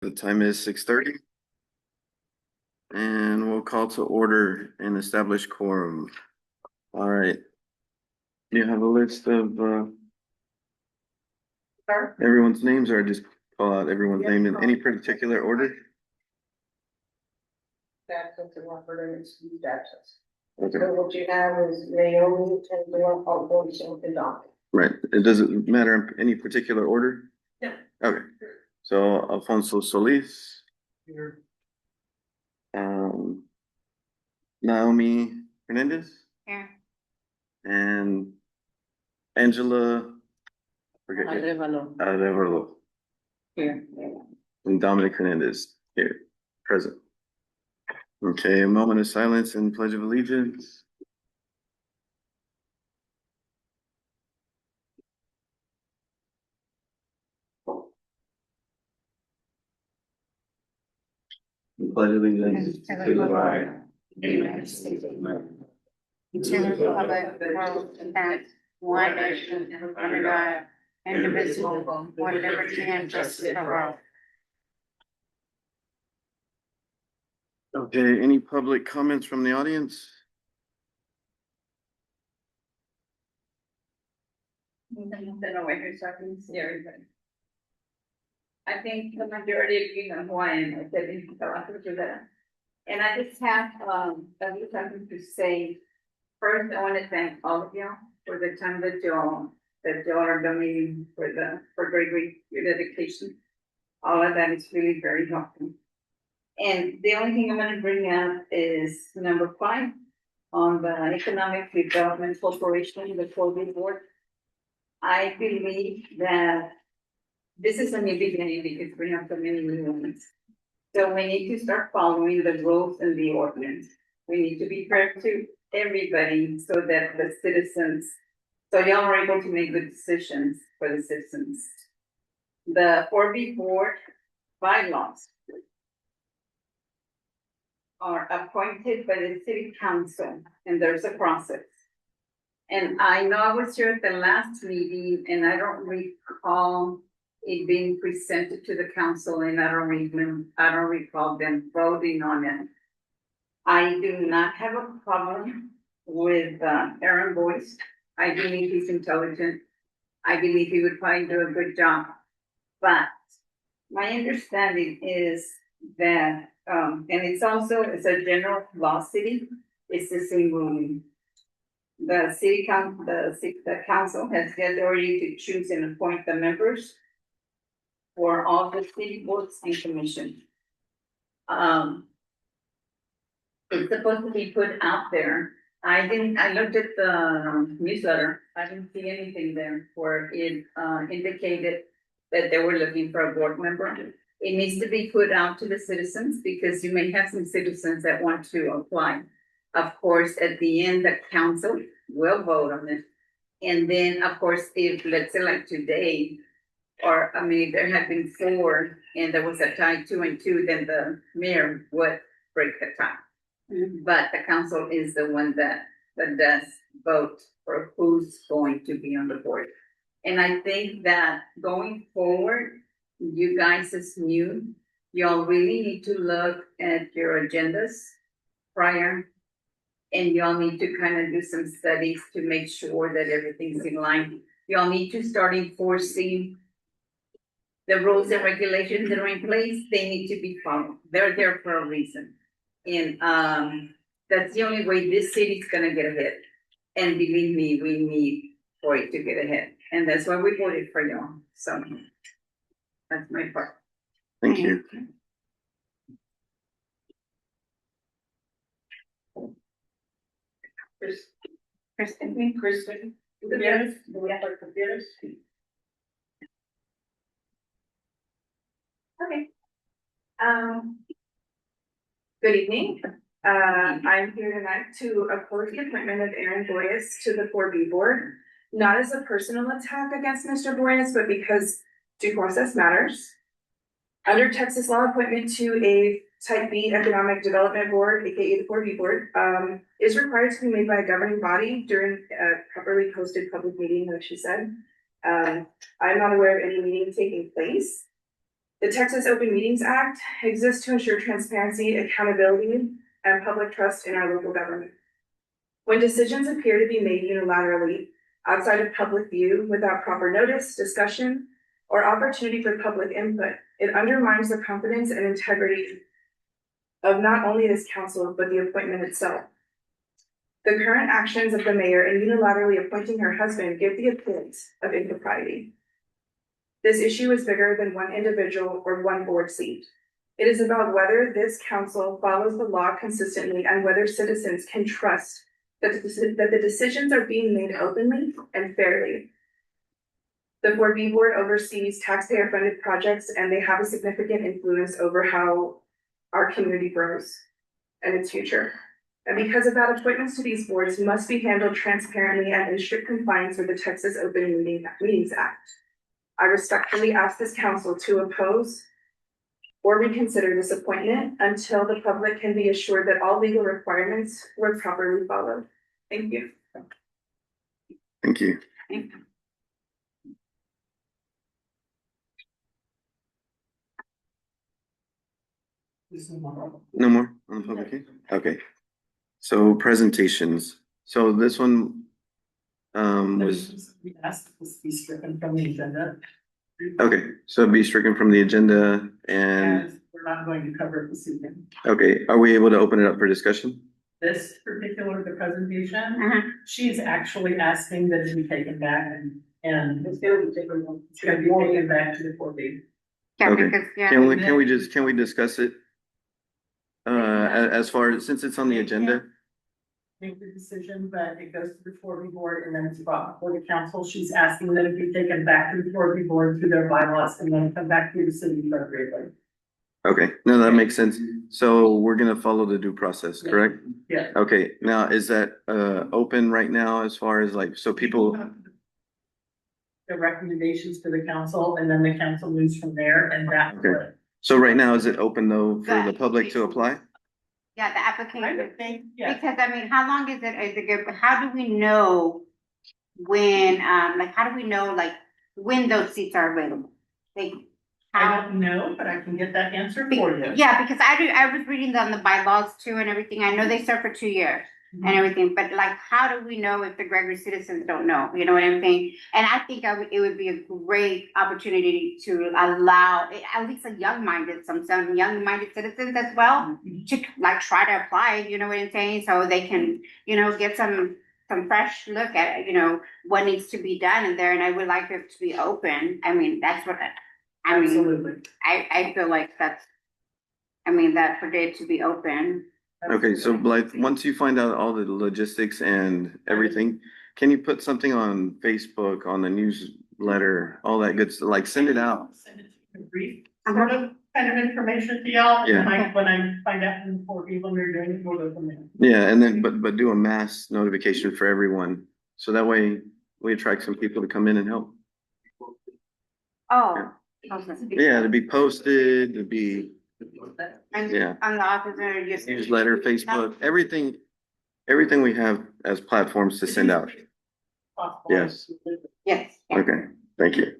The time is 6:30. And we'll call to order and establish quorum. All right. You have a list of everyone's names, or just call out everyone's name in any particular order? Absence and Robert and excused absence. Okay, So what you have is Naomi and Alfonso and Don. right. It doesn't matter in any particular order? No. Okay, so Alfonso Solis, Here. Naomi Hernandez, Here. and Angela, Arevalo, Here. and Dominic Hernandez here, present. Okay, a moment of silence and pledge of allegiance. Pledge allegiance to the flag of the United States of America, To the republic for that one nation under God, indivisible, with liberty and justice for all. Okay, any public comments from the audience? I think the majority of you know who I am, I said in South Africa. And I just have, a few something to say. First, I want to thank all of you for the time that y'all are donating for Gregory, your dedication. All of that is really very helpful. And the only thing I'm gonna bring up is number 5 on the Economic Development Corporation, the Quorum Board. I believe that this is a new beginning because we have so many new ones. So we need to start following the rules and the ordinance. We need to be fair to everybody so that the citizens, so y'all are able to make good decisions for the citizens. The 4B board bylaws are appointed by the city council, and there's a process. And I know I was here at the last meeting, and I don't recall it being presented to the council, and I don't recall them voting on it. I do not have a problem with Aaron Boyce. I believe he's intelligent. I believe he would probably do a good job. But my understanding is that, and it's a general law city, it's the same ruling. The council has the authority to choose and appoint the members for all the city boards and commission. It's supposed to be put out there. I looked at the newsletter, I didn't see anything there where it indicated that they were looking for a board member. It needs to be put out to the citizens because you may have some citizens that want to apply. Of course, at the end, the council will vote on it. And then, of course, if, let's say like today, or I mean, there had been 4 and there was a tie 2 and 2, then the mayor would break the tie. But the council is the one that does vote for who's going to be on the board. And I think that going forward, you guys as new, y'all really need to look at your agendas prior. And y'all need to kind of do some studies to make sure that everything's in line. Y'all need to start enforcing the rules and regulations that are in place. They need to be followed. They're there for a reason. And that's the only way this city's gonna get ahead. And believe me, we need for it to get ahead. And that's why we voted for y'all. So that's my part. Thank you. Kristen. Yes. Okay. Good evening. I'm here tonight to oppose the appointment of Aaron Boyce to the 4B board, not as a personal attack against Mr. Boyce, but because due process matters. Under Texas law, appointment to a Type B Economic Development Board, aka the 4B board, is required to be made by a governing body during a properly posted public meeting, like she said. I'm not aware of any meeting taking place. The Texas Open Meetings Act exists to ensure transparency, accountability, and public trust in our local government. When decisions appear to be made unilaterally, outside of public view, without proper notice, discussion, or opportunity for public input, it undermines the confidence and integrity of not only this council, but the appointment itself. The current actions of the mayor in unilaterally appointing her husband give the appearance of impropriety. This issue is bigger than one individual or one board seat. It is about whether this council follows the law consistently and whether citizens can trust that the decisions are being made openly and fairly. The 4B board oversees taxpayer-funded projects, and they have a significant influence over how our community grows and its future. And because of that, appointments to these boards must be handled transparently and in strict compliance with the Texas Open Meetings Act. I respectfully ask this council to oppose or reconsider this appointment until the public can be assured that all legal requirements were properly followed. Thank you. Thank you. No more on the public hearing? Okay. So presentations. So this one was, We asked this be stricken from the agenda. okay, so it'd be stricken from the agenda and, As we're not going to cover it this evening. okay, are we able to open it up for discussion? This particular, the presentation, Uh-huh. she's actually asking that it be taken back and it's gonna be taken back to the 4B. Yeah, Okay. because, yeah. Can we discuss it? As far as, since it's on the agenda? Make the decision, but it goes to the 4B board and then it's brought before the council. She's asking that it be taken back to the 4B board through their bylaws and then come back to the city appropriately. Okay, no, that makes sense. So we're gonna follow the due process, correct? Yeah. Okay, now is that open right now as far as like, so people, The recommendations to the council and then the council moves from there and that. Okay. so right now is it open though for the public to apply? Yeah, the I application, would think, yeah. because I mean, how long is it good, how do we know when, like, how do we know, like, when those seats are available? Like, I how? don't know, but I can get that answer for you. Yeah, because I was reading on the bylaws too and everything, I know they serve for 2 years and everything, but like, how do we know if the Gregory citizens don't know, you know what I'm saying? And I think it would be a great opportunity to allow, at least some young-minded citizens as well, to like try to apply, you know what I'm saying? So they can, you know, get some fresh look at, you know, what needs to be done in there, and I would like it to be open. I mean, that's what, I mean, Absolutely. I feel like that's, I mean, that for it to be open. Okay, so Blythe, once you find out all the logistics and everything, can you put something on Facebook, on the newsletter, all that good stuff, like send it out? Send it to you, brief, sort of, kind of information to y'all, and Yeah. then when I find out from 4B when they're doing it, we'll go from there. Yeah, and then, but do a mass notification for everyone, so that way we attract some people to come in and help. Oh. Yeah, to be posted, to be And Yeah. on the office or just. newsletter, Facebook, everything we have as platforms to send out. Possible. Yes. Yes. Yeah. Okay, thank you.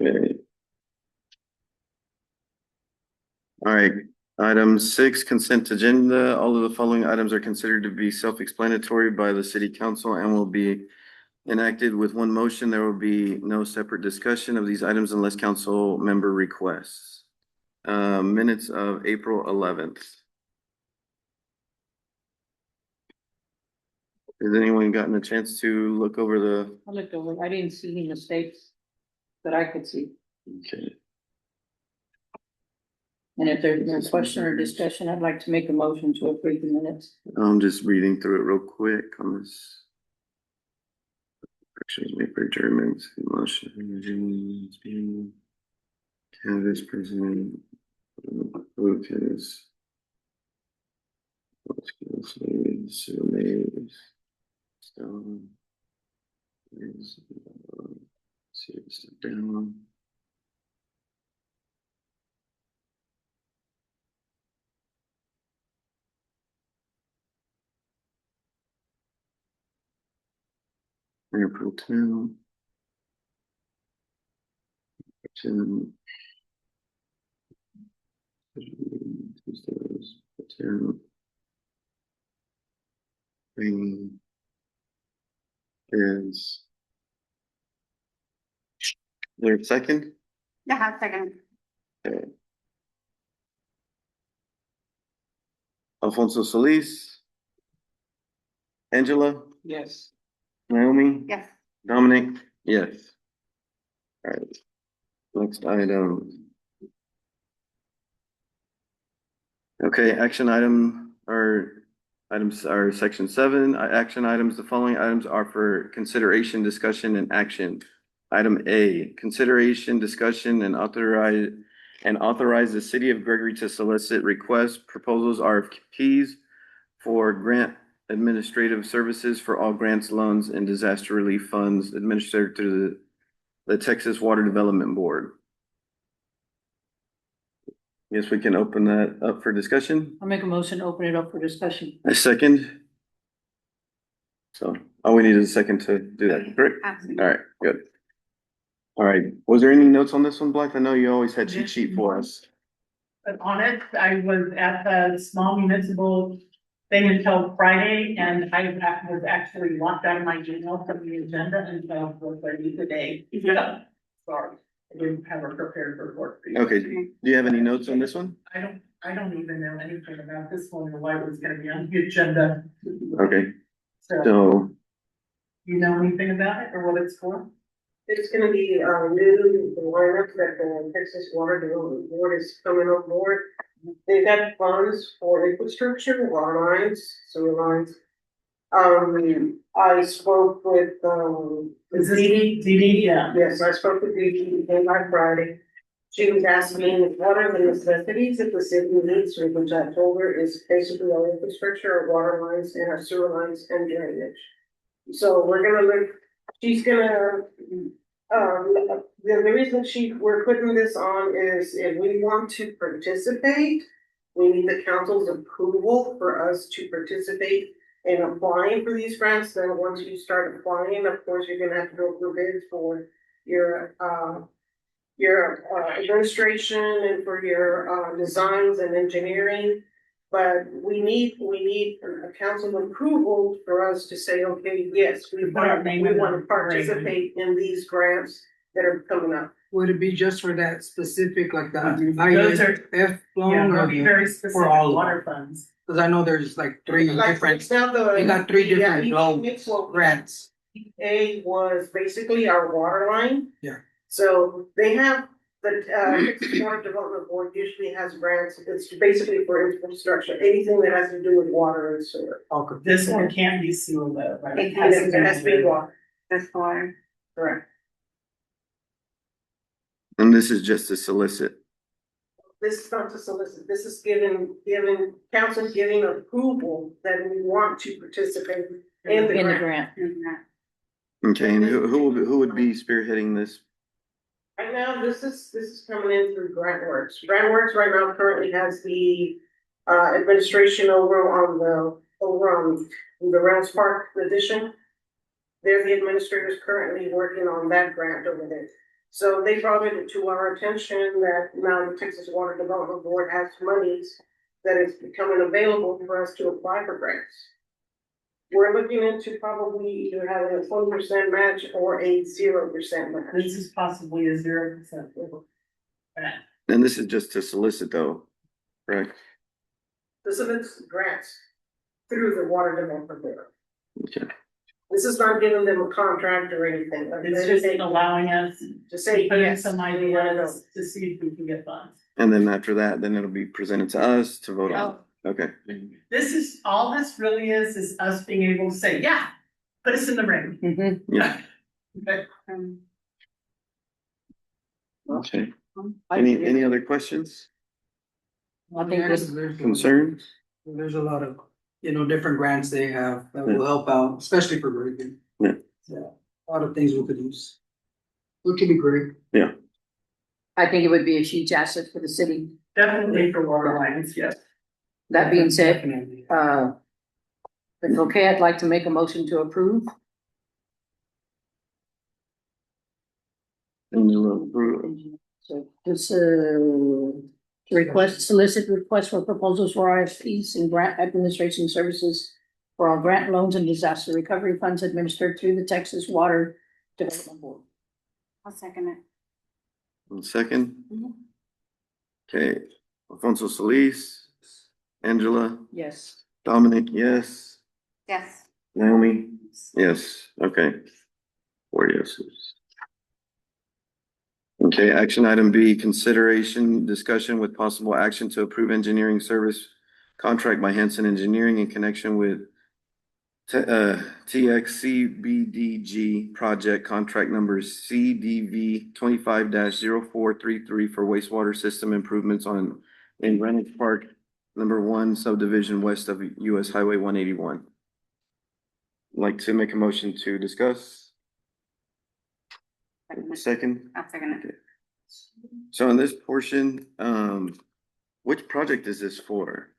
Okay. All right, item 6, consent agenda. All of the following items are considered to be self-explanatory by the city council and will be enacted with one motion. There will be no separate discussion of these items unless council member requests. Minutes of April 11th. Has anyone gotten a chance to look over the? I looked over, I didn't see any mistakes that I could see. Okay. And if there's no question or discussion, I'd like to make a motion to approve the minutes. I'm just reading through it real quick on this. Corrections made for adjournments, motion, candidates present, voters. Surveys. Stone. Step down. Mayor Pro Tem. To- Is there a second? Yeah, second. Alfonso Solis, Angela, Yes. Naomi, Yes. Dominic, yes. All right, next item. Okay, action item or items are section 7, action items. The following items are for consideration, discussion, and action. Item A, consideration, discussion, and authorize the city of Gregory to solicit requests, proposals, RFPs for grant administrative services for all grants, loans, and disaster relief funds administered through the Texas Water Development Board. Yes, we can open that up for discussion. I'll make a motion, to open it up for discussion. A second. So all we need is a second to do that, correct? Absolutely. All right, good. All right, was there any notes on this one, Blythe? I know you always had cheat sheet for us. But on it, I was at the small municipal thing until Friday, and I was actually locked out of my email from the agenda until 4:30 today. Yeah, sorry, I didn't have a prepared report for you. Okay, do you have any notes on this one? I don't even know anything about this one or why it was gonna be on the agenda. Okay, So, so, you know anything about it or what it's for? It's gonna be, new lineup that the Texas Water Development Board is coming on board. They've got funds for infrastructure, water lines, sewer lines. I spoke with, Is this DD? Yeah. yes, I spoke with DD, came by Friday. She was asking me what are the necessities that the city needs, which I told her is basically our infrastructure, our water lines, and our sewer lines and drainage. So we're gonna look, she's gonna, the reason we're putting this on is if we want to participate, we need the council's approval for us to participate in applying for these grants. Then once you start applying, of course, you're gonna have to go through bids for your administration and for your designs and engineering. But we need a council approval for us to say, okay, yes, we want to participate in these grants that are coming up. Would it be just for that specific, like the Those are, ISF yeah, loan it'll or be very for specific all of water them? funds. Cause I know there's like three Like, different, it's now the. they got three different Yeah, loan it's what- grants. A was basically our water line. Yeah. So they have, the Texas Water Development Board usually has grants, it's basically for infrastructure, anything that has to do with water and sewer. Okay. This one can't be sealed though, right? It Has to be water, This water. correct. and this is just to solicit. This is not to solicit, this is giving council giving approval that we want to participate in the In the grant. grant. Okay, and who would be spearheading this? Right now, this is coming in through GrantWorks. GrantWorks right now currently has the administration over on the Reynolds Park edition. They're the administrators currently working on that grant over there. So they brought it to our attention that now the Texas Water Development Board has monies that is becoming available for us to apply for grants. We're looking into probably either having a 20% match or a 0% match. This is possibly a 0%. grant. And this is just to solicit though, correct? This is grants through the Water Development Board. Okay, This is not giving them a contract or anything. Like, It's they just allowing us to say to put in yes. some we wanna go. ideas to see if we can get funds. and then after that, then it'll be presented to us to vote on. Okay, This is, all this really is us being able to say, yeah, put us in the ring. Mm-hmm. yeah, Okay. okay. Any other questions, I think this, concerns? There's a lot of, different grants they have that will help out, especially for Gregory. Yeah. Yeah, a lot of things we could use. Which would be great. I think it would be a huge asset for the city. Definitely for water lines, yes. That being said, Definitely. if okay, I'd like to make a motion to approve. And you'll approve. So this, solicit request for proposals for RFPs and grant administration services for all grant loans and disaster recovery funds administered through the Texas Water Development Board. I'll second it. 1 second. Mhm. Okay, Alfonso Solis, Angela, Yes. Dominic, yes. Yes. Naomi? Yes, okay. 4 yeses. Okay, action item B, consideration, discussion with possible action to approve engineering service contract by Hanson Engineering in connection with TxCDBG project contract number CDV 25-0433 for wastewater system improvements in Reynolds Park, #1 subdivision west of US Highway 181. Like to make a motion to discuss. Second. I'll second it. So in this portion, which project is this for?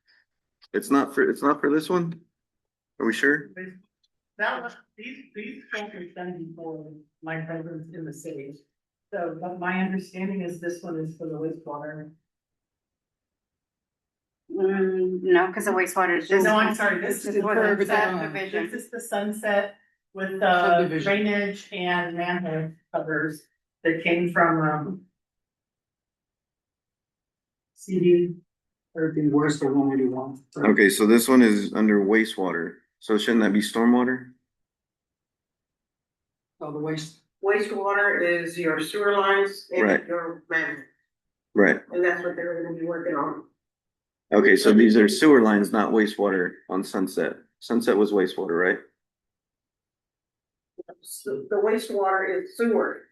It's not for this one? Are we sure? That was, these folks are done before my presence in the city. So, but my understanding is this one is for the wastewater. No, because the wastewater is just. No, I'm sorry, this is for for the the, subdivision. this is the sunset with Subdivision. drainage and manhole covers that came from, CD. Everything worse than 181. Okay, so this one is under wastewater. So shouldn't that be stormwater? Oh, the waste. Wastewater is your sewer lines and Right. your manhole, Right. and that's what they're gonna be working on. Okay, so these are sewer lines, not wastewater on Sunset. Sunset was wastewater, right? So the wastewater is sewer.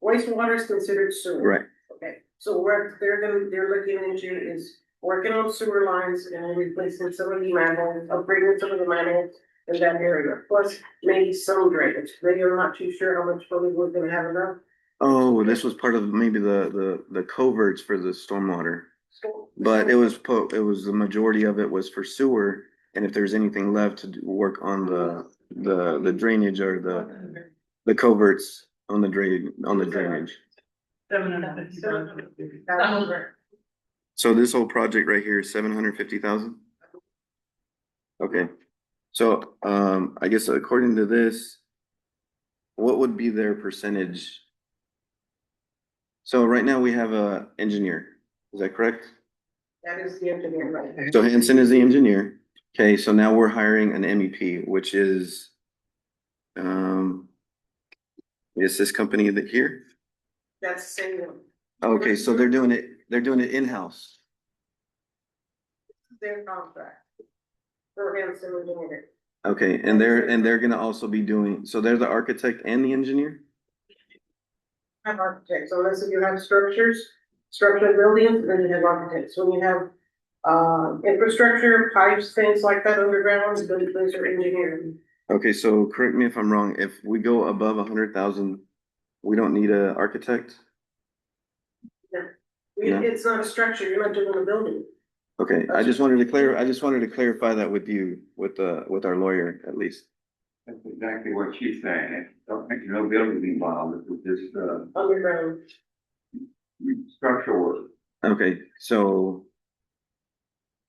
Wastewater is considered sewer. Right. Okay, so what they're looking into is working on sewer lines and replacing some of the manholes, upgrading some of the manholes in that area, plus maybe some drainage. They are not too sure how much funding we're gonna have enough. Oh, this was part of maybe the coverts for the stormwater. But it was the majority of it was for sewer, and if there's anything left to work on the drainage or the coverts on the drainage. 750. So this whole project right here is 750,000? Okay, so I guess according to this, what would be their percentage? So right now we have a engineer, is that correct? That is the engineer, right? So Hanson is the engineer. Okay, so now we're hiring an MEP, which is this company that here? That's the same one. Okay, so they're doing it in-house. Their contract. For Hanson Engineering. Okay, and they're gonna also be doing, so they're the architect and the engineer? Have architects, unless you have structural buildings, then you have architects. When you have infrastructure, pipes, things like that underground, those are engineering. Okay, so correct me if I'm wrong, if we go above 100,000, we don't need an architect? Yeah. It's not a structure, you're not doing a building. Okay, I just wanted to clarify that with you, with our lawyer at least. That's exactly what she's saying. Don't think no building involved, it's just, Underground. structural work. Okay, so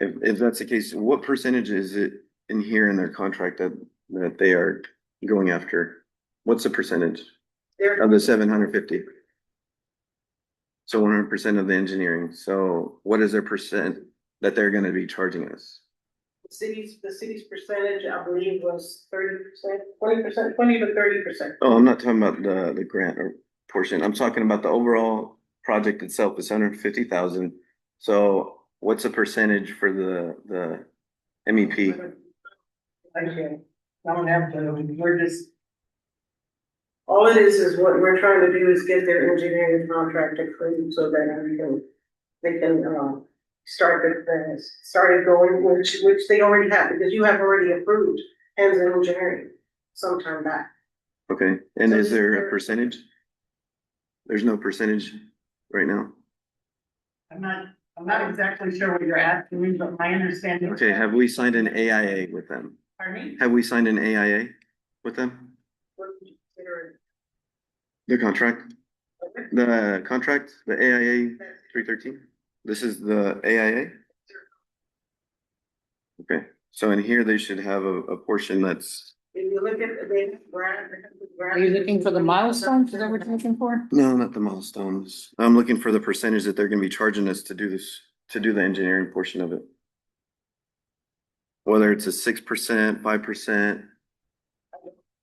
if that's the case, what percentage is it in here in their contract that they are going after? What's the percentage of the 750? So 100% of the engineering. So what is their percent that they're gonna be charging us? The city's percentage, I believe, was 30%, 20%, 20 to 30%. Oh, I'm not talking about the grant or portion. I'm talking about the overall project itself is 150,000. So what's the percentage for the MEP? Okay, I don't have to, we're just, All it is what we're trying to do is get their engineering contract approved so that they can started going, which they already have, because you have already approved Hanson Engineering sometime back. Okay, and So is there there- a percentage? There's no percentage right now. I'm not exactly sure what you're asking me, but my understanding. Okay, have we signed an AIA with them? Pardon me? Have we signed an AIA with them? What would you consider The contract? a The contract, the AIA 313, this is the AIA? Okay, so in here, they should have a portion that's, If you look at the grant. Are you looking for the milestones? Is that what you're looking for? no, not the milestones. I'm looking for the percentage that they're gonna be charging us to do this, to do the engineering portion of it. Whether it's a 6%, 5%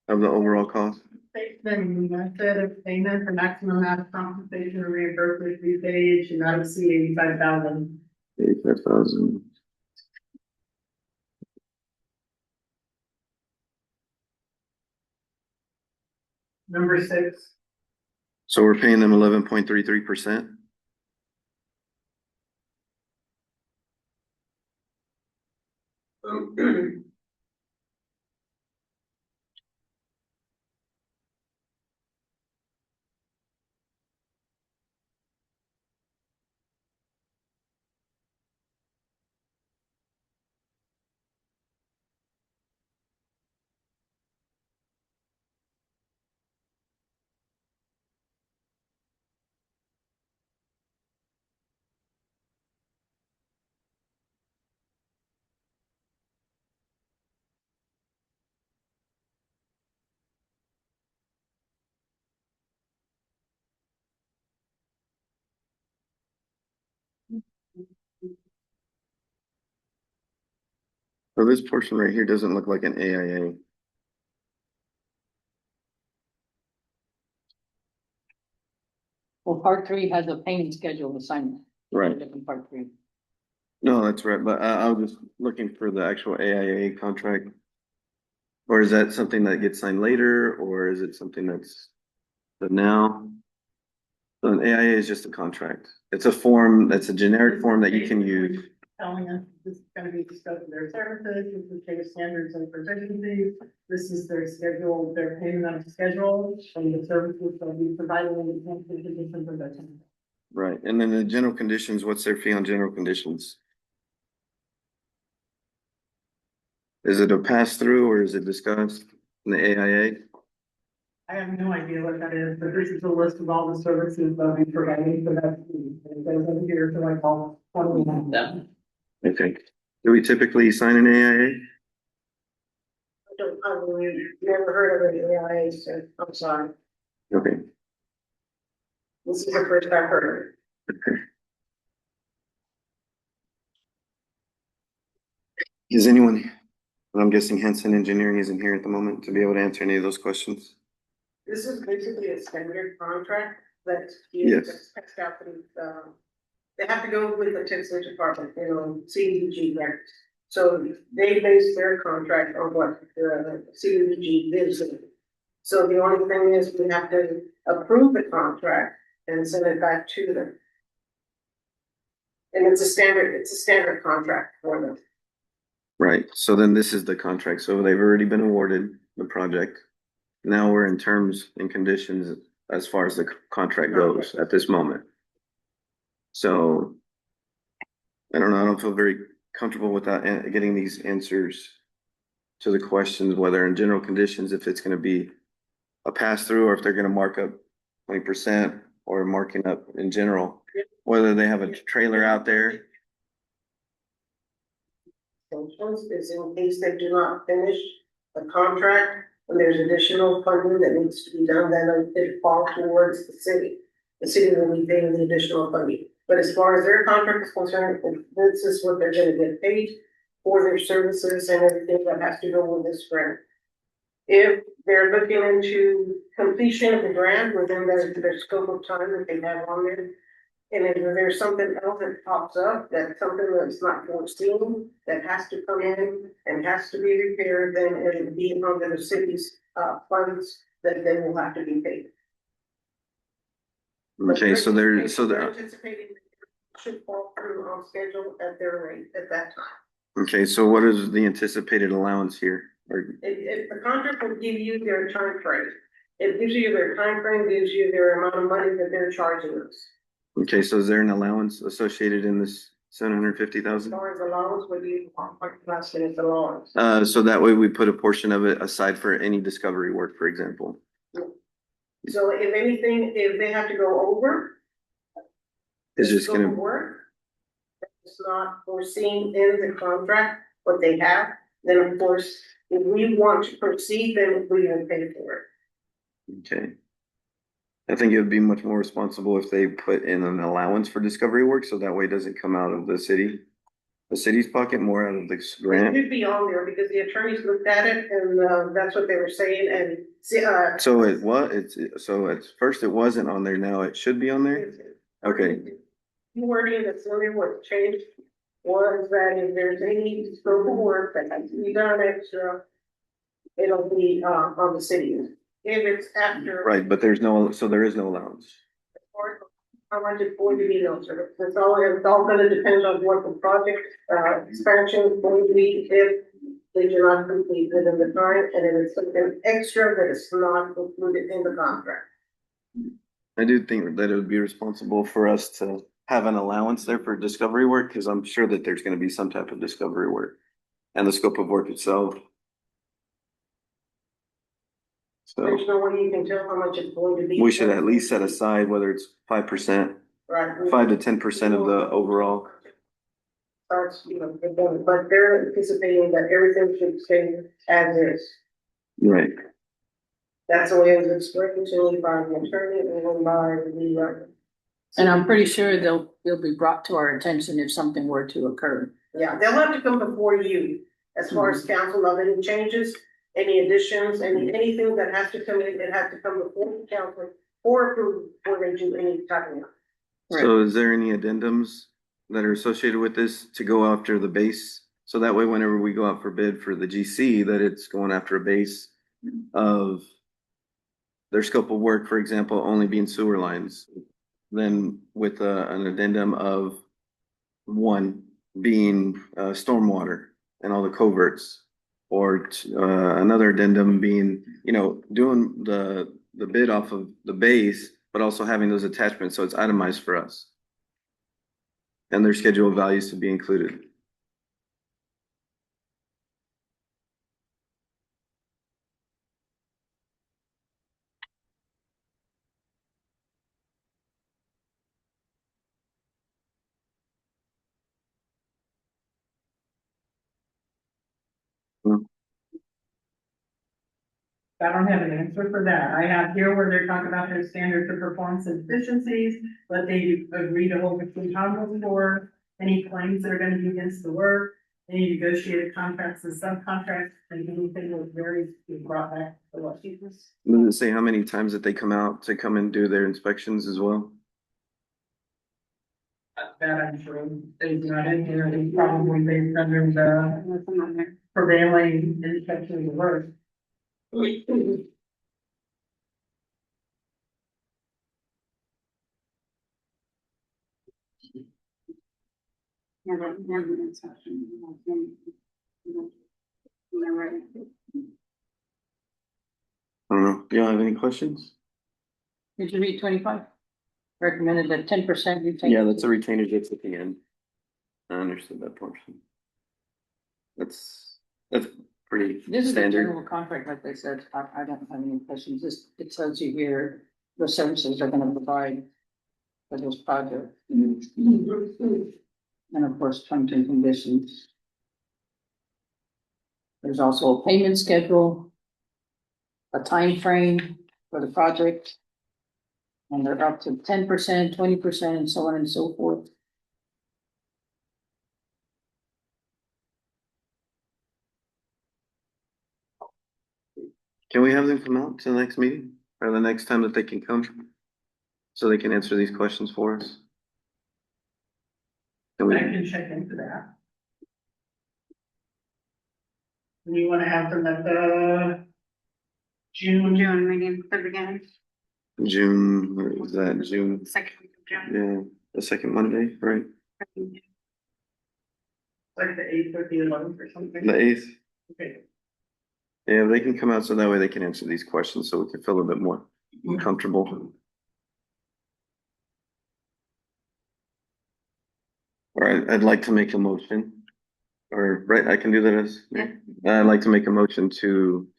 of the overall cost. Statement, method of payment for maximum amount of compensation or reimbursement fee paid should not exceed 85,000. 85,000. Number 6, So we're paying them 11.33%. So this portion right here doesn't look like an AIA. Well, part three has a payment schedule assignment. Right. Different part three. No, that's right, but I was just looking for the actual AIA contract. Or is that something that gets signed later, or is it something that's the now? So an AIA is just a contract. It's a form, that's a generic form that you can use. telling us this is gonna be the scope of their services, this is their standards and proficiencies, this is their schedule, their payment on schedule, and the services they'll be providing in the terms and conditions of their tenant. Right, and then the general conditions, what's their fee on general conditions? Is it a pass-through or is it discussed in the AIA? I have no idea what that is, but this is a list of all the services they'll be providing for that fee, and it goes over here to like all 21 of them. Okay, do we typically sign an AIA? I've never heard of it, AIA, so I'm sorry. Okay, This is the first I've heard. Is anyone, I'm guessing Hanson Engineering isn't here at the moment to be able to answer any of those questions? This is basically a standard contract that Yes. is passed out through, they have to go with the Texas Department, CDBG records. So they base their contract on what the CDBG gives them. So the only thing is we have to approve the contract and send it back to them. And it's a standard contract for them. Right, so then this is the contract, so they've already been awarded the project. Now we're in terms and conditions as far as the contract goes at this moment. So, I don't know, I don't feel very comfortable with that, getting these answers to the questions, whether in general conditions, if it's gonna be a pass-through, or if they're gonna mark up 20%, or marking up in general, whether they have a trailer out there. Is in case they do not finish the contract, and there's additional funding that needs to be done, then it falls towards the city. The city will be paying the additional funding, but as far as their contract is concerned, this is what they're gonna get paid for their services and everything that has to go with this grant. If they're looking into completion of the grant within their scope of time that they have on there, and if there's something else that pops up, that's something that's not foreseen, that has to come in and has to be repaired, then it'll be under the city's funds that they will have to be paid. Okay, so they're, so They're they're, anticipating it should fall through on schedule at their rate at that time. okay, so what is the anticipated allowance here? Or, If the contract will give you their time frame, it gives you their time frame, gives you their amount of money that they're charging us. okay, so is there an allowance associated in this As 750,000? far as allowance, what do you want, last minute allowance? So that way we put a portion of it aside for any discovery work, for example. Yeah. So if anything, if they have to go over. It's the just scope gonna- of work. It's not foreseen in the contract, what they have, then of course, if we want to proceed, then we will pay for it. Okay. I think it would be much more responsible if they put in an allowance for discovery work, so that way it doesn't come out of the city's pocket, more out of this It grant. should be on there because the attorneys looked at it and, that's what they were saying and, see, So it's first it wasn't on there, now it should be on there? Okay. wording that's really what changed was that if there's any scope of work that has to be done extra, it'll be, on the city. If it's after. Right, but there is no allowance. Or how much it's going to be, no, sir. It's all gonna depend on what the project, expansion is going to be if they do not complete within the time, and if it's something extra that is not included in the contract. I do think that it would be responsible for us to have an allowance there for discovery work, because I'm sure that there's gonna be some type of discovery work. And the scope of work itself. So There's no way you can tell how much it's going to be. we should at least set aside whether it's 5%, Right. 5 to 10% of the overall. Starts, but they're anticipating that everything should stay as is. Right. That's the way it's explained to me by the attorney and by the, And I'm pretty sure they'll be brought to our attention if something were to occur. yeah, they'll have to come before you as far as council of any changes, any additions, anything that has to come in, it has to come before the council for approval before they do any type of. So is there any addendums that are associated with this to go after the base? So that way, whenever we go out for bid for the GC, that it's going after a base of their scope of work, for example, only being sewer lines. Then with an addendum of one being stormwater and all the coverts. Or another addendum being, doing the bid off of the base, but also having those attachments, so it's itemized for us. And their schedule of values to be included. I don't have an answer for that. I have here where they're talking about their standards of performance and efficiencies, but they agree to hold between council for any claims that are gonna be against the work, any negotiated contracts and subcontracts, and anything that varies be brought back to what she was. Does it say how many times that they come out to come and do their inspections as well? That I'm sure they do not in here, they probably based under the Nothing on there. prevailing inspection of the work. Yeah, that's right. I don't know. Do y'all have any questions? Did you read 25? Recommended that 10% retain. Yeah, that's a retainer that's at the end. I understood that portion. That's pretty This is a standard. general contract, like they said. I don't have any questions. It tells you here the services are gonna provide for this project. And of course, terms and conditions. There's also a payment schedule, a time frame for the project. And they're up to 10%, 20%, and so on and so forth. Can we have them come out to the next meeting or the next time that they can come? So they can answer these questions for us? Can we- I can check into that. And you wanna have them at the June? June meeting, the beginning, June, what is that, June? second week of June. Yeah, the second Monday, right? Like the 8th or the 11th or something. The 8th. Okay. Yeah, they can come out so that way they can answer these questions so we can feel a bit more comfortable. All right, I'd like to make a motion. Or, right, I can do that as, Yeah. I'd like to make a motion to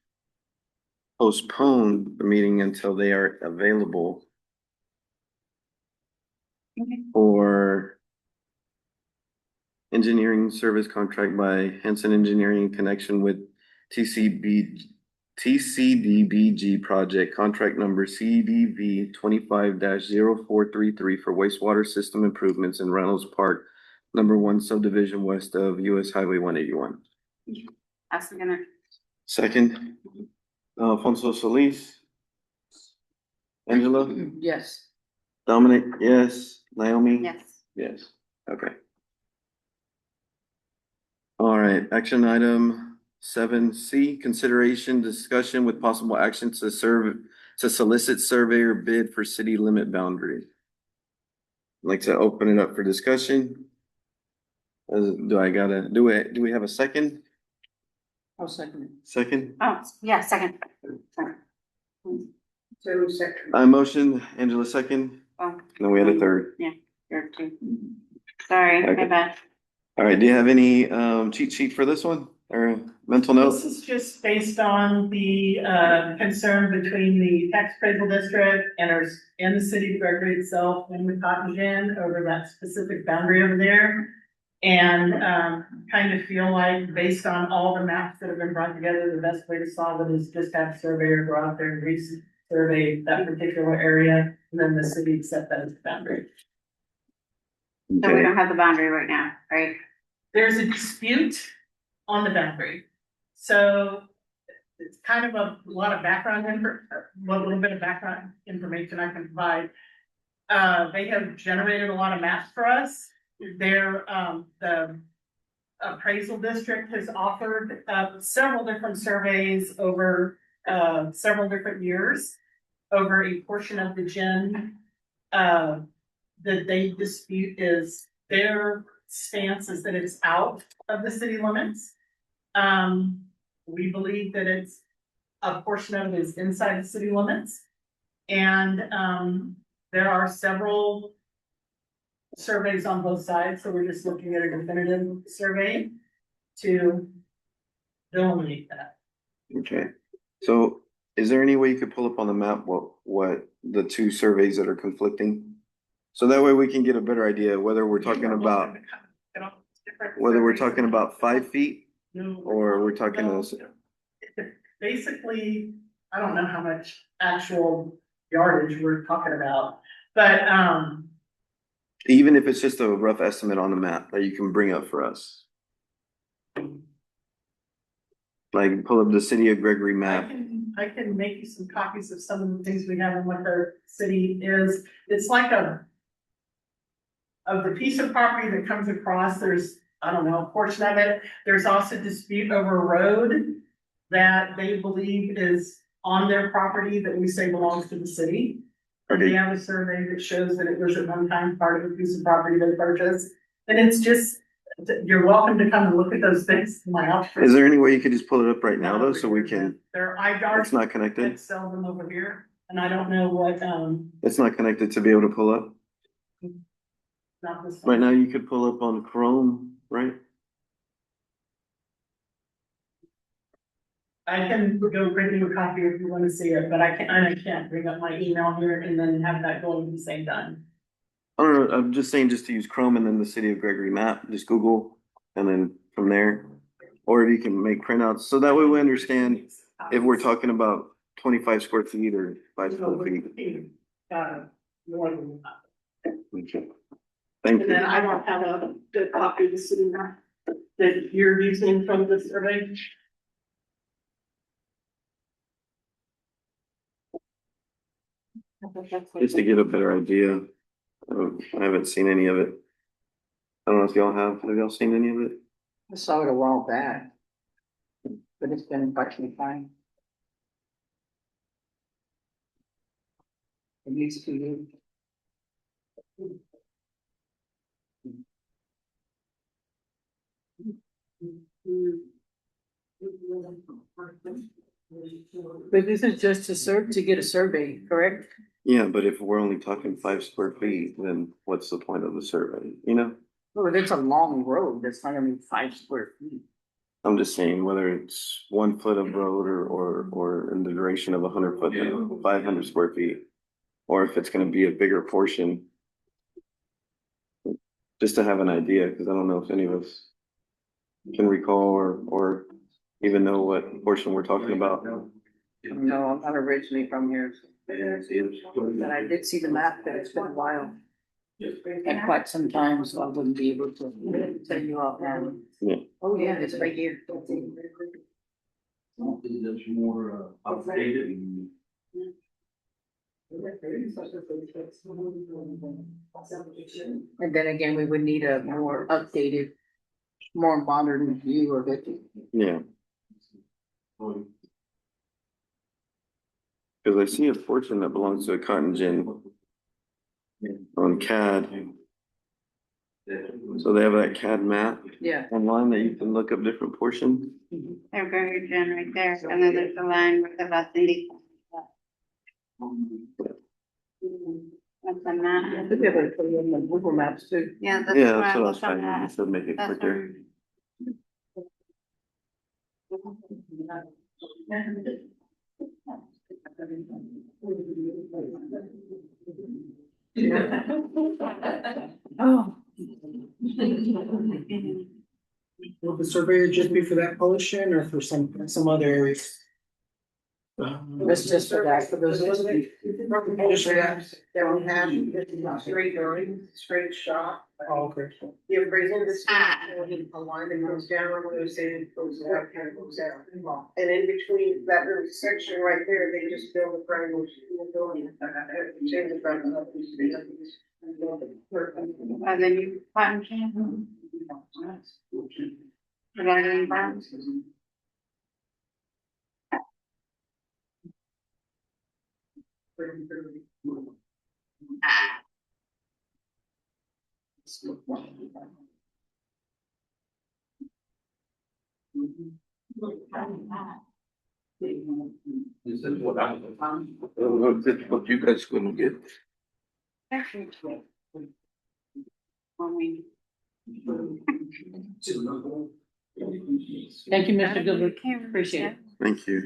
postpone the meeting until they are available for engineering service contract by Hanson Engineering in connection with TCDBG project, contract number CDV 25-0433 for wastewater system improvements in Reynolds Park, #1 subdivision west of US Highway 181. That's gonna, Second, Alfonso Solis. Angela, Yes. Dominic, yes, Naomi? yes. Yes, okay. All right, action item 7C, consideration, discussion with possible action to solicit surveyor bid for city limit boundary. I'd like to open it up for discussion. Do we have a second? I'll second it. Second? Oh, yeah, second. Sorry. So second. I motion, Angela second, Oh, then we had a third. you're two. Sorry, my Okay. bad. All right, do you have any cheat sheet for this one or mental notes? This is just based on the concern between the tax appraisal district and the city of Gregory itself and the Cotton over that specific boundary over there. And kind of feel like based on all the maps that have been brought together, the best way to solve it is just have surveyor go out there and survey that particular area, and then the city accept that as the boundary. So we don't have the boundary right now, right? There's a dispute on the boundary. So it's kind of a lot of background little bit of background information I can provide. They have generated a lot of maps for us. The appraisal district has offered several different surveys over several different years over a portion of the gen. That they dispute is their stance is that it's out of the city limits. We believe that it's a portion of it is inside the city limits. And there are several surveys on both sides, so we're just looking at a definitive survey to delineate that. Okay, so is there any way you could pull up on the map what the two surveys that are conflicting? So that way we can get a better idea whether we're talking about, whether we're talking about 5 feet or we're talking Basically, I don't know how much actual yardage we're talking about, but even if it's just a rough estimate on the map that you can bring up for us. Like pull up the city of Gregory map. I can make you some copies of some of the things we have and what their city is. It's like of the piece of property that comes across, there's, I don't know, a portion of it. There's also dispute over a road that they believe is on their property that we say belongs to the city. And they have a survey that shows that it was at one time part of a piece of property they purchased. And it's just, you're welcome to come and look at those things in my office. Is there any way you could just pull it up right now though, so we can, There are it's iDart not connected? that sell them over here, and I don't know what, It's not connected to be able to pull up? not this Right one. now you could pull up on Chrome, right? I can go bring you a copy if you want to see it, but I can't bring up my email here and then have that going at the same time. I don't know, I'm just saying just to use Chrome and then the city of Gregory map, just Google, and then from there. Or if you can make printouts, so that way we understand if we're talking about 25 square feet or 5 square feet. More than that. Okay. Thank And then you. I don't have the copy of the city map that you're using from the survey. Just to get a better idea. I haven't seen any of it. I don't know if y'all have y'all seen any of it? I saw it a while back. But it's been partially fine. It needs to be. But this is just to get a survey, correct? Yeah, but if we're only talking 5 square feet, then what's the point of the survey, you know? Oh, it's a long road, that's not gonna be 5 square feet. I'm just saying whether it's 1 foot of road or in the duration of 100 foot, 500 square feet. Or if it's gonna be a bigger portion. Just to have an idea, because I don't know if any of us can recall or even know what portion we're talking about. No, I'm not originally from here, but I did see the map, but it's been a while. And quite some time, so I wouldn't be able to tell you offhand. Yeah. Oh, yeah, it's right here. That's more updated. And then again, we would need a more updated, more modern view of it. Yeah. Because I see a portion that belongs to a cotton gin on CAD. So they have that CAD map Yeah. online that you can look up different portions. They're very gen right there, and then there's a line with the last Cindy. That's a map. I think they have it on the Google Maps too. Yeah, that's Yeah, where that's I what I was was trying trying to make it That's quicker. Oh. Will the surveyor just be for that portion or for some other areas? That's just for that, for those. Just for that, that we have, it's straight drawing, straight shot. Oh, okay. The appraisal, this a line that goes down, where they're saying it goes up, kind of goes out. And in between that little section right there, they just build a brand new building. Change the front of And then you cotton can. Regarding that. This is what what you guys gonna get. Thank you, Mr. Gilbert. Appreciate it. Thank you.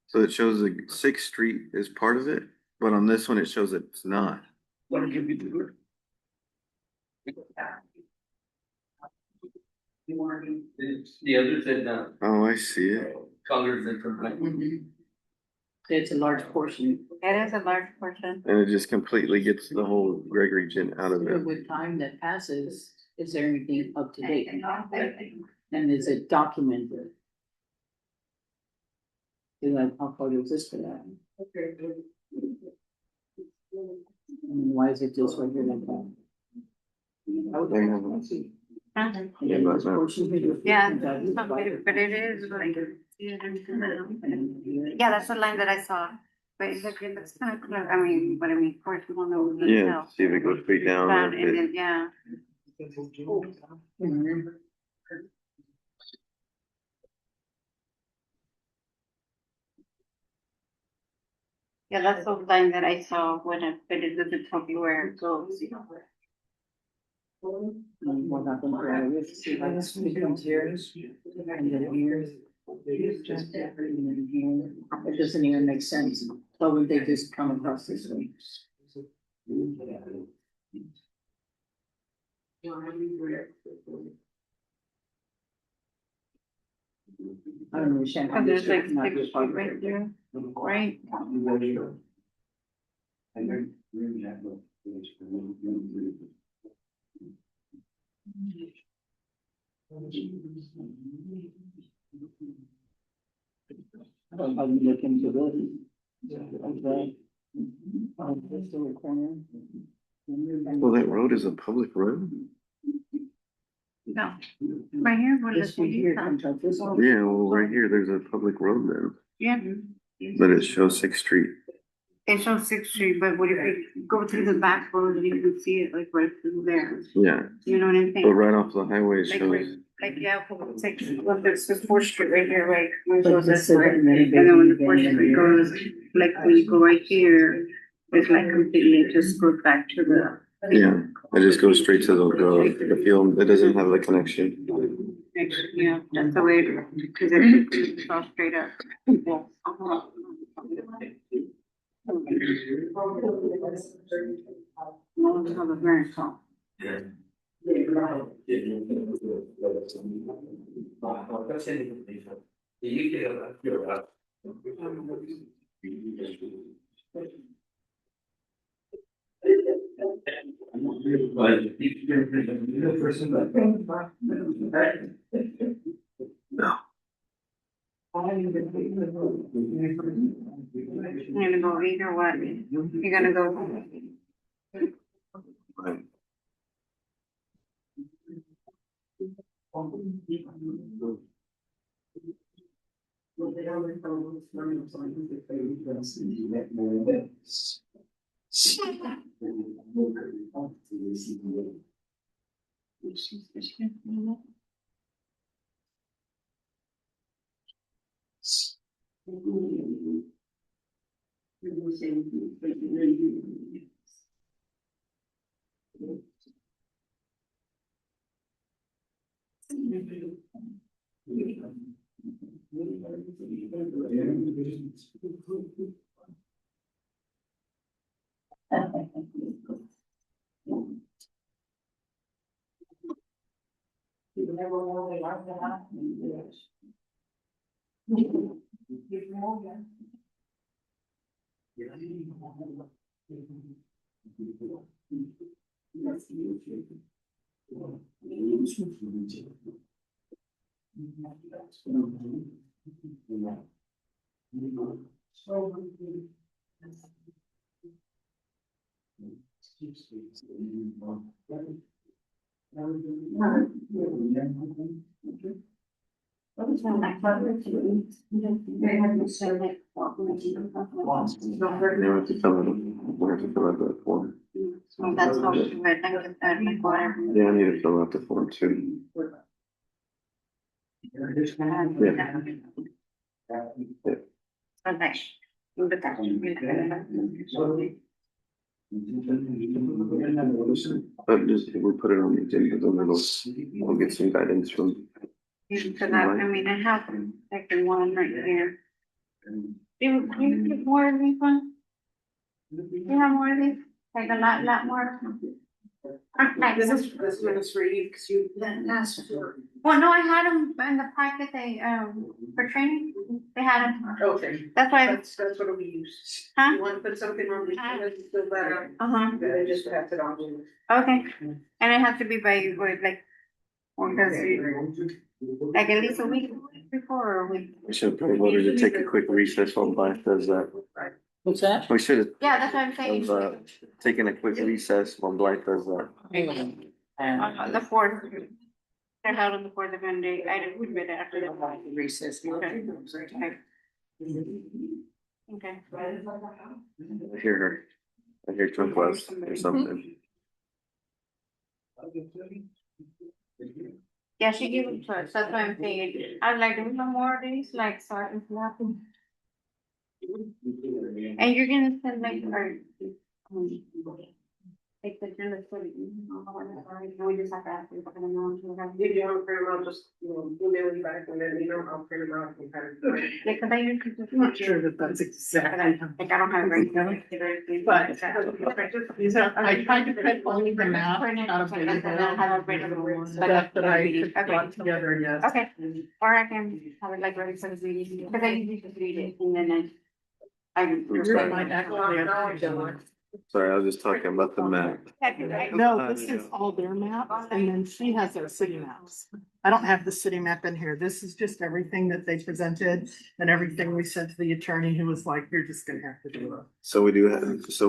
So it shows the 6th Street is part of it, but on this one, it shows it's not. Wanna give you the. The other said, Oh, I see it. colors and from like. It's a large portion. It is a large portion. And it just completely gets the whole Gregory gin out of But it. with time that passes, is there anything up to date? And is it documented? Is like, how far is this for that? And why is it just right here like that? I would like to see. Huh? Yeah, that's not- Portion here. Yeah, it's not big, but it is like. Yeah, that's the line that I saw. But it's like, it's kind of clear. I mean, but I mean, of course, we don't know. what we can Yeah, tell. see if it goes straight down. Down, or if and it- then, yeah. Mhm. Yeah, that's the line that I saw when I, but it doesn't tell me where it goes, you know. And what happened there, we see like this becomes here, and then here. Just everything in here. It doesn't even make sense. Why would they just come across this way? I don't understand. how And there's this like is not 6 just part feet of it. right there, right? I don't know how you look into this. Okay. This little corner. Well, that road is a public road? No, right here, we're This one listening. here comes out this way. Yeah, well, right here, there's a public road then, Yeah, but it shows 6th Street. it's on 6th Street, but what if we go through the back road and you can see it like right through there? Yeah, You know what I'm but saying? right off the highway, it Like, shows, yeah, it's like, well, there's this 4th Street right here, right? When it But goes this this way. is many And then when the babies 4th and Street then- goes, like when you go right here, it's like completely, it just goes back to the. yeah, it just goes straight to the field. It doesn't have the connection. Right Yeah, that's the way, because it's all straight up. Well, no, it's not a very tall. You're gonna go either way. You're gonna go. Right. Now we have to fill out the form. So that's how we would think that like whatever. Yeah, I need to fill out the form too. Okay. Look at But just, if we put it on the agenda, then we'll get some guidance from. because I mean, I have like the one right here. Do you get more of these ones? You have more of these? Like a lot more? Okay. This is for you, because you then asked for. Well, no, I had them in the packet, they, for training, they had them. Okay, That's why, that's what we use. Huh? You want to put something on the agenda, fill that out, uh-huh, then just pass it on to you. okay. And it has to be by, like, or does it, like at least a week before or a week? We should probably voted to take a quick recess while Blythe does that. What's that? We should Yeah, that's what I'm saying. have taken a quick recess while Blythe does that. The fourth. They're held on the fourth of Monday. I didn't submit it after the. Recess. Okay. Okay. I hear her. I hear turquoise or something. Yeah, she gave it to us. That's why I'm saying, I was like, do we have more of these? Like, so I can snap them. And you're gonna send like, or. Like the agenda for the we just have to ask you for the moment. If you don't print them out, just, email me back and then, I'll print them out and kind of. Yeah, cause I usually just. I'm not sure that that's exactly. Like, I don't have it right now. But these are, I tried to print only the map out of the stuff that I could brought together, yes. Okay, or I can have it like ready for the meeting, because I usually just read it and then I. Yours might actually have to go. Sorry, I was just talking about the map. No, this is all their maps, and then she has their city maps. I don't have the city map in here. This is just everything that they presented and everything we sent to the attorney, who was like, you're just gonna have to do it. So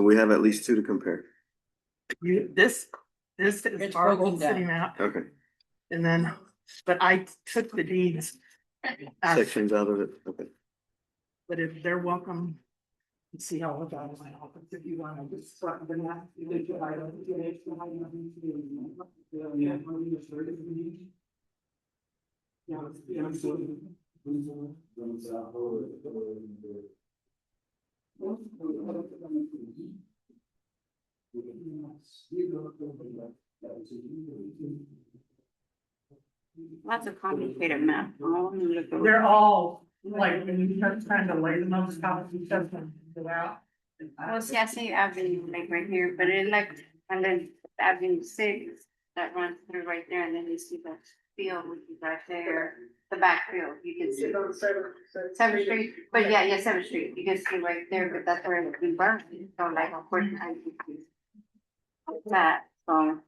we have at least two to compare. This is It's our broken whole city down. map, Okay, and then, but I took the deeds. out, sections out of it, okay. But if they're welcome. To see all of that in my office, if you wanna just start the map. That's a complicated map. I'll look over. They're all, like, when you start trying to lay them on top of each other and go out. Well, see, I see Avenue like right here, but it like, and then Avenue 6 that runs through right there, and then you see the field, which is right there, the back field, you can see. It's on Seventh. 7th Street, but yeah, 7th Street, you can see right there, but that's where it burned, so like, of course, I can see that, so.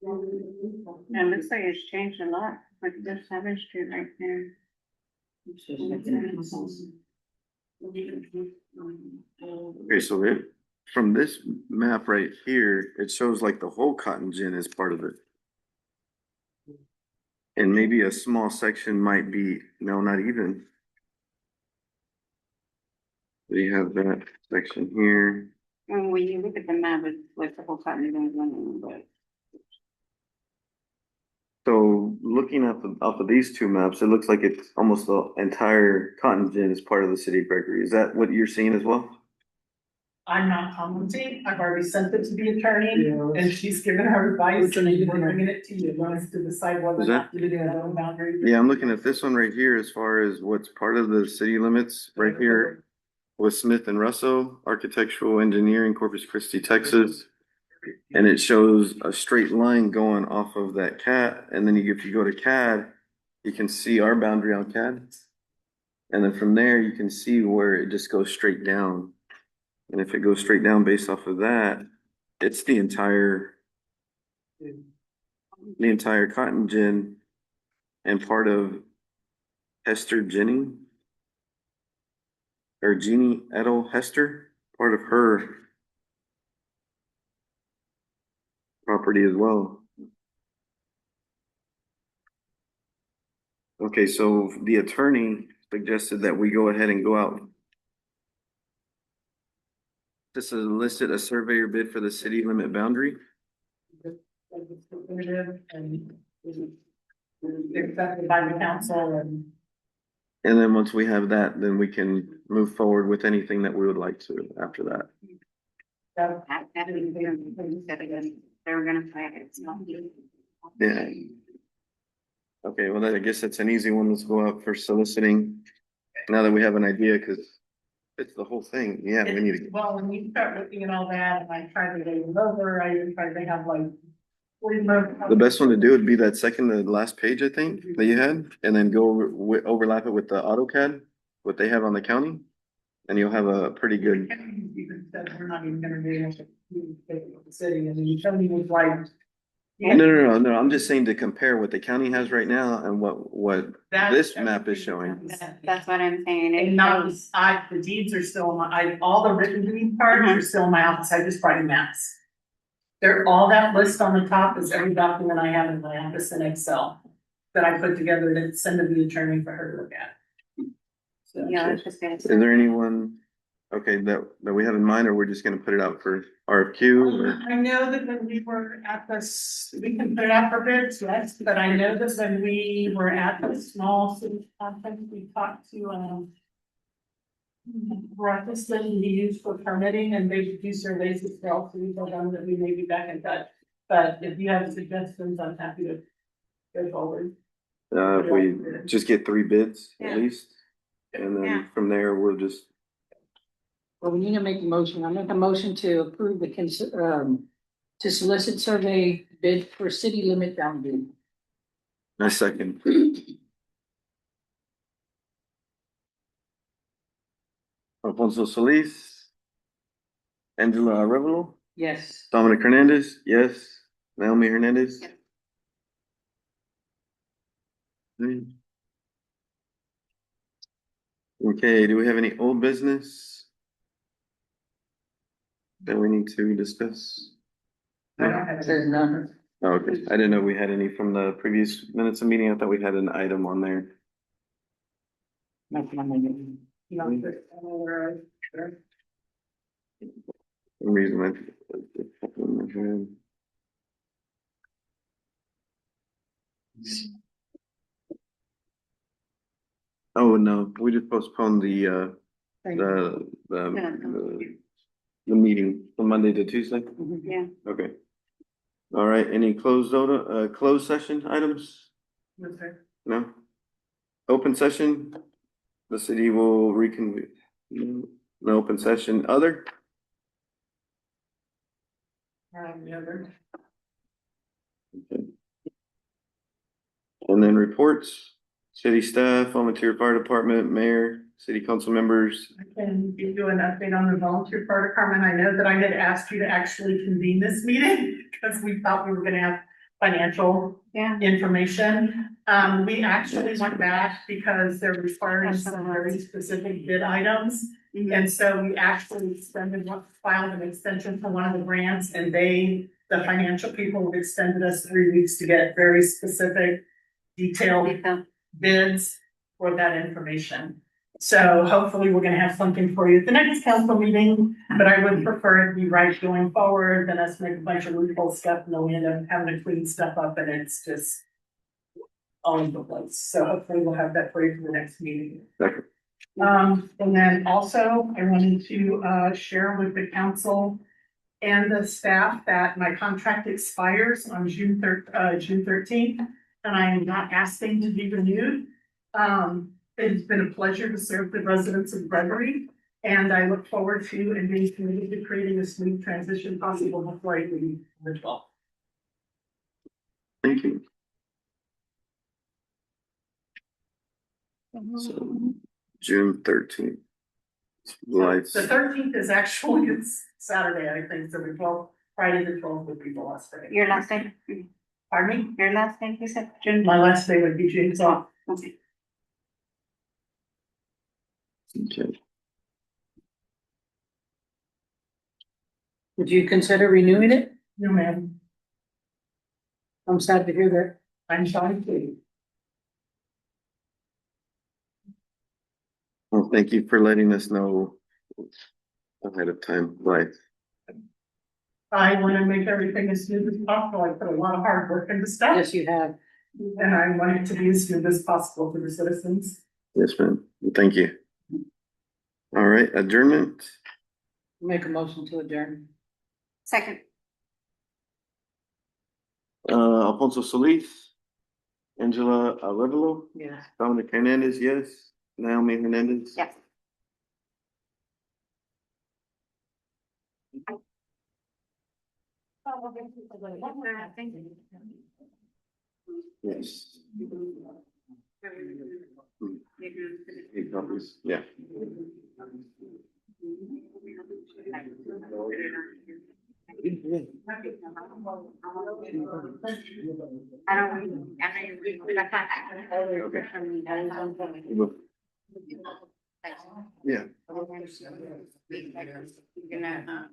Yeah, it looks like it's changed a lot, like there's 7th Street right there. Okay, so from this map right here, it shows like the whole cotton gin is part of it. And maybe a small section might be, no, not even. We have that section here. And when you look at the map, it's like the whole cotton is running, but. So looking at off of these two maps, it looks like it's almost the entire cotton gin is part of the city of Gregory. Is that what you're seeing as well? I'm not commenting, I've already sent it to the attorney, Yeah. and she's given her advice, Which and one are you we're looking at? bringing it to you, wants to decide whether or Is that- not to do their own boundary. Yeah, I'm looking at this one right here as far as what's part of the city limits right here with Smith and Russell, Architectural Engineering, Corpus Christi, Texas. And it shows a straight line going off of that CAD, and then if you go to CAD, you can see our boundary on CAD. And then from there, you can see where it just goes straight down. And if it goes straight down based off of that, it's the entire cotton gin and part of Hester Jenning or Jeannie Edel Hester, part of her property as well. Okay, so the attorney suggested that we go ahead and go out. This is listed a surveyor bid for the city limit boundary. And accepted by the council, and And then once we have that, then we can move forward with anything that we would like to after that. They were gonna fight it, it's not. Yeah. Okay, well, I guess that's an easy one. Let's go out for soliciting. Now that we have an idea, because it's the whole thing. Yeah, we need to. well, when you start looking at all that, and I tried to lay them over, I even tried to have like. 40 more- The best one to do would be that second to last page, I think, that you had, and then go overlap it with the AutoCAD, what they have on the county. And you'll have a pretty good, Even said we're not even gonna be able to communicate with the city, and the utility was like. no, I'm just saying to compare what the county has right now and what that- this map is showing. That's what I'm saying. It And now, shows- the deeds are still in my, all the written deed parts are still in my office, I just brought in maps. They're, all that list on the top is every document I have in my office in Excel that I put together to send to the attorney for her to look at. So, Yeah, it's just. Is there anyone, okay, that we have in mind, or we're just gonna put it out for RFQ? Or- I know that when we were at this, we can put it out for bids, yes, but I know that when we were at the small city conference, we talked to, breakfast that we use for permitting, and they do surveys as well, so we told them that we may be back in touch. But if you have suggestions, I'm happy to go forward. If we just get 3 bids Yeah. at least, and Yeah. then from there, we'll just, Well, we need to make a motion. I make a motion to approve to solicit survey bid for city limit boundary. I second. Alfonso Solis. Angela Arevalo. Yes. Dominic Hernandez, yes. Naomi Hernandez. Yes. Okay, do we have any old business that we need to discuss? I don't have. There's none. Oh, okay, I didn't know we had any from the previous minutes of meeting. I thought we had an item on there. Nothing on the new. For some reason I. Oh, no, we just postponed the, the meeting from Monday to Tuesday. Yeah. Okay. All right, any closed session items? No? Open session? The city will reconvene. No open session, other? Okay. And then reports, city staff, volunteer fire department, mayor, city council members. I can give you an update on the volunteer fire department. I know that I had asked you to actually convene this meeting because we thought we were gonna have financial information. We actually went back because they're requiring some very specific bid items. And so we actually filed an extension for one of the grants, and the financial people have extended us 3 weeks to get very specific, detailed bids for that information. So hopefully we're gonna have something for you at the next council meeting, but I would prefer it be right going forward than us make a bunch of loophole stuff and then we end up having to clean stuff up and it's just all over the place. So hopefully we'll have that for you for the next meeting. And then also I wanted to share with the council and the staff that my contract expires on June 13th, and I am not asking to be renewed. It's been a pleasure to serve the residents of Gregory, and I look forward to and being committed to creating a smooth transition possible before I leave the 12th. Thank you. So, June 13th. Lights. The 13th is actually, it's Saturday, I think, so the 12th, Friday the 12th would be the last day. Your last day? Pardon me? Your last day, you said? June? My last day would be June 12th. Okay. Okay. Would you consider renewing it? No, ma'am. I'm sad to hear that. I'm sorry too. Well, thank you for letting us know ahead of time. Right. I want to make everything as smooth as possible. I put a lot of hard work into stuff. Yes, you have. And I want it to be as smooth as possible for the citizens. Yes, ma'am. Thank you. All right, adjournment. Make a motion to adjourn. Second. Alfonso Solis. Angela Arevalo. Yes. Dominic Hernandez, yes. Naomi Hernandez. Yes. Yes. 8 copies, yeah. Yeah. You're gonna,